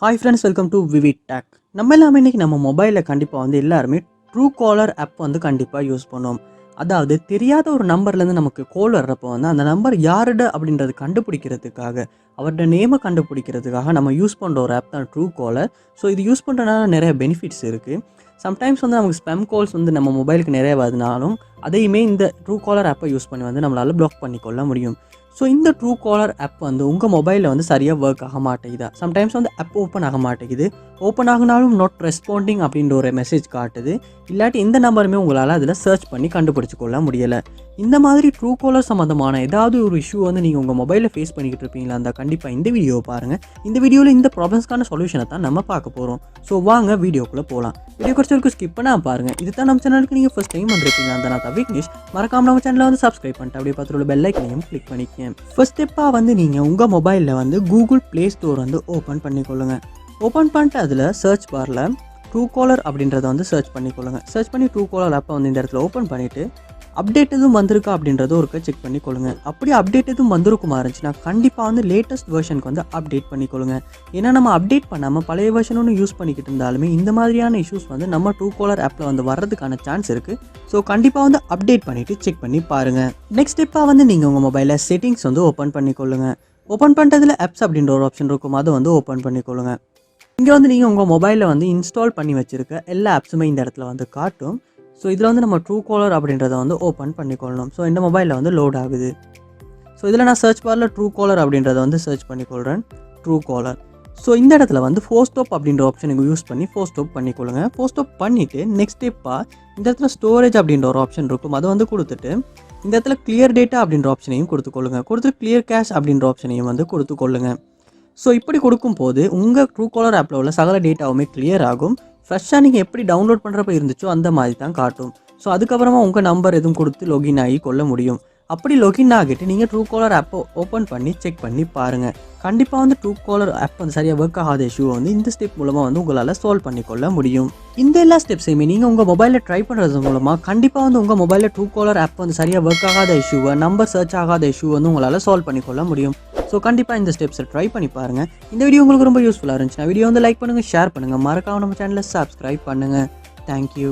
Hi friends, welcome to VividTech. நம்ம எல்லாமே இன்னைக்கு நம்ம மொபைலில் கண்டிப்பாக வந்து எல்லாருமே Truecaller ஆப் வந்து கண்டிப்பாக யூஸ் பண்ணுவோம். அதாவது தெரியாத ஒரு நம்பர்லேருந்து நமக்கு கால் வர்றப்போ வந்து அந்த நம்பர் யாருட அப்படின்றது கண்டுபிடிக்கிறதுக்காக அவரோட நேமை கண்டுபிடிக்கிறதுக்காக நம்ம யூஸ் பண்ணுற ஒரு ஆப் தான் Truecaller. ஸோ இது யூஸ் பண்ணுறதுனால நிறைய பெனிஃபிட்ஸ் இருக்குது. சம்டைம்ஸ் வந்து நமக்கு ஸ்பேம் கால்ஸ் வந்து நம்ம மொபைலுக்கு நிறைய வருதுனாலும் அதையுமே இந்த Truecaller ஆப்பை யூஸ் பண்ணி வந்து நம்மளால் பிளாக் பண்ணிக்கொள்ள முடியும். ஸோ இந்த Truecaller ஆப் வந்து உங்கள் மொபைலில் வந்து சரியாக ஒர்க் ஆக மாட்டேங்குதா, சம்டைம்ஸ் வந்து ஆப் ஓப்பன் ஆக மாட்டேங்குது, ஓப்பன் ஆகினாலும் நாட் ரெஸ்பாண்டிங் அப்படின்ற ஒரு மெசேஜ் காட்டுது, இல்லாட்டி இந்த நம்பருமே உங்களால் அதில் சர்ச் பண்ணி கண்டுபிடிச்சி கொள்ள முடியலை. இந்த மாதிரி Truecaller சம்மந்தமான ஏதாவது ஒரு இஷ்யூ வந்து நீங்கள் உங்கள் மொபைலில் ஃபேஸ் பண்ணிக்கிட்டு இருப்பீங்களா இருந்தால் கண்டிப்பாக இந்த வீடியோவை பாருங்கள். இந்த வீடியோவில் இந்த ப்ராப்ளம்ஸ்க்கான சொல்யூஷனை தான் நம்ம பார்க்க போகிறோம். ஸோ வாங்க வீடியோக்குள்ளே போகலாம். வீடியோ குறைச்ச வரைக்கும் ஸ்கிப் பண்ணால் பாருங்கள். இது தான் நம்ம சேனலுக்கு நீங்கள் ஃபஸ்ட் டைம் வந்துருப்பீங்க அந்த நான் விக்னேஷ். மறக்காம நம்ம சேனலை வந்து சப்ஸ்கிரைப் பண்ணிட்டு அப்படியே பார்த்துட்டு பெல் ஐக்கனையும் கிளிக் பண்ணிக்கேன். ஃபர்ஸ்ட் ஸ்டெப்பாக வந்து நீங்கள் உங்கள் மொபைலில் வந்து கூகுள் ப்ளே ஸ்டோர் வந்து ஓப்பன் பண்ணிக்கொள்ளுங்க. ஓப்பன் பண்ணிட்டு அதில் சர்ச் பாரில் Truecaller அப்படின்றத வந்து சர்ச் பண்ணிக்கொள்ளுங்க. சர்ச் பண்ணி Truecaller ஆப்பை வந்து இந்த இடத்துல ஓப்பன் பண்ணிவிட்டு அப்டேட் எதுவும் வந்திருக்கா அப்படின்றத ஒருக்க செக் பண்ணிக்கொள்ளுங்க. அப்படி அப்டேட் எதுவும் வந்திருக்குமா இருந்துச்சுன்னா கண்டிப்பாக வந்து லேட்டஸ்ட் வெர்ஷனுக்கு வந்து அப்டேட் பண்ணிக்கொள்ளுங்க. ஏன்னா நம்ம அப்டேட் பண்ணாமல் பழைய வெர்ஷன் ஒன்று யூஸ் பண்ணிக்கிட்டு இருந்தாலுமே இந்த மாதிரியான இஷ்யூஸ் வந்து நம்ம Truecaller ஆப்பில் வந்து வர்றதுக்கான சான்ஸ் இருக்குது. ஸோ கண்டிப்பாக வந்து அப்டேட் பண்ணிவிட்டு செக் பண்ணி பாருங்கள். நெக்ஸ்ட் ஸ்டெப்பாக வந்து நீங்கள் உங்கள் மொபைலில் செட்டிங்ஸ் வந்து ஓப்பன் பண்ணிக்கொள்ளுங்க. ஓப்பன் பண்ணுறதுல ஆப்ஸ் அப்படின்ற ஒரு ஆப்ஷன் இருக்கும், அதை வந்து ஓப்பன் பண்ணிக்கொள்ளுங்க. இங்கே வந்து நீங்கள் உங்கள் மொபைலில் வந்து இன்ஸ்டால் பண்ணி வச்சுருக்க எல்லா ஆப்ஸுமே இந்த இடத்துல வந்து காட்டும். ஸோ இதில் வந்து நம்ம Truecaller அப்படின்றத வந்து ஓப்பன் பண்ணிக்கொள்ளணும். ஸோ இந்த மொபைலில் வந்து லோட் ஆகுது. ஸோ இதில் நான் சர்ச் பாரில் Truecaller அப்படின்றத வந்து சர்ச் பண்ணிக்கொள்கிறேன். Truecaller. ஸோ இந்த இடத்துல வந்து ஃபோர் ஸ்டாப் அப்படின்ற ஆப்ஷன் நீங்கள் யூஸ் பண்ணி ஃபோர் ஸ்டாப் பண்ணிக்கொள்ளுங்க. ஃபோர் ஸ்டாப் பண்ணிவிட்டு நெக்ஸ்ட் ஸ்டெப்பாக இந்த இடத்துல ஸ்டோரேஜ் அப்படின்ற ஒரு ஆப்ஷன் இருக்கும், அதை வந்து கொடுத்துட்டு இந்த இடத்துல கிளியர் டேட்டா அப்படின்ற ஆப்ஷனையும் கொடுத்துக்கொள்ளுங்க. கொடுத்துட்டு கிளியர் கேஷ் அப்படின்ற ஆப்ஷனையும் வந்து கொடுத்துக்கொள்ளுங்க. ஸோ இப்படி கொடுக்கும்போது உங்கள் Truecaller ஆப்பில் உள்ள சகல டேட்டாவுமே கிளியர் ஆகும். ஃப்ரெஷ்ஷாக நீங்கள் எப்படி டவுன்லோட் பண்ணுறப்ப இருந்துச்சோ அந்த மாதிரி தான் காட்டும். ஸோ அதுக்கப்புறமா உங்கள் நம்பர் எதுவும் கொடுத்து லொகின் ஆகி கொள்ள முடியும். அப்படி லொகின் ஆகிட்டு நீங்கள் Truecaller ஆப்பை ஓப்பன் பண்ணி செக் பண்ணி பாருங்கள். கண்டிப்பாக வந்து Truecaller ஆப் வந்து சரியாக ஒர்க் ஆகாத இஷ்யூ வந்து இந்த ஸ்டெப் மூலமாக வந்து உங்களால் சால்வ் பண்ணிக்கொள்ள முடியும். இந்த எல்லா ஸ்டெப்ஸையுமே நீங்கள் உங்கள் மொபைலில் ட்ரை பண்ணுறது மூலமாக கண்டிப்பாக வந்து உங்கள் மொபைலில் Truecaller ஆப் வந்து சரியாக ஒர்க் ஆகாத இஷ்யூவை, நம்பர் சர்ச் ஆகாத இஷ்யூ வந்து உங்களால் சால்வ் பண்ணிக்கொள்ள முடியும். ஸோ கண்டிப்பாக இந்த ஸ்டெப்ஸை ட்ரை பண்ணி பாருங்கள். இந்த வீடியோ உங்களுக்கு ரொம்ப யூஸ்ஃபுல்லாக இருந்துச்சுன்னா வீடியோ வந்து லைக் பண்ணுங்கள், ஷேர் பண்ணுங்கள், மறக்காம நம்ம சேனலை சப்ஸ்கிரைப் பண்ணுங்கள். தேங்க்யூ.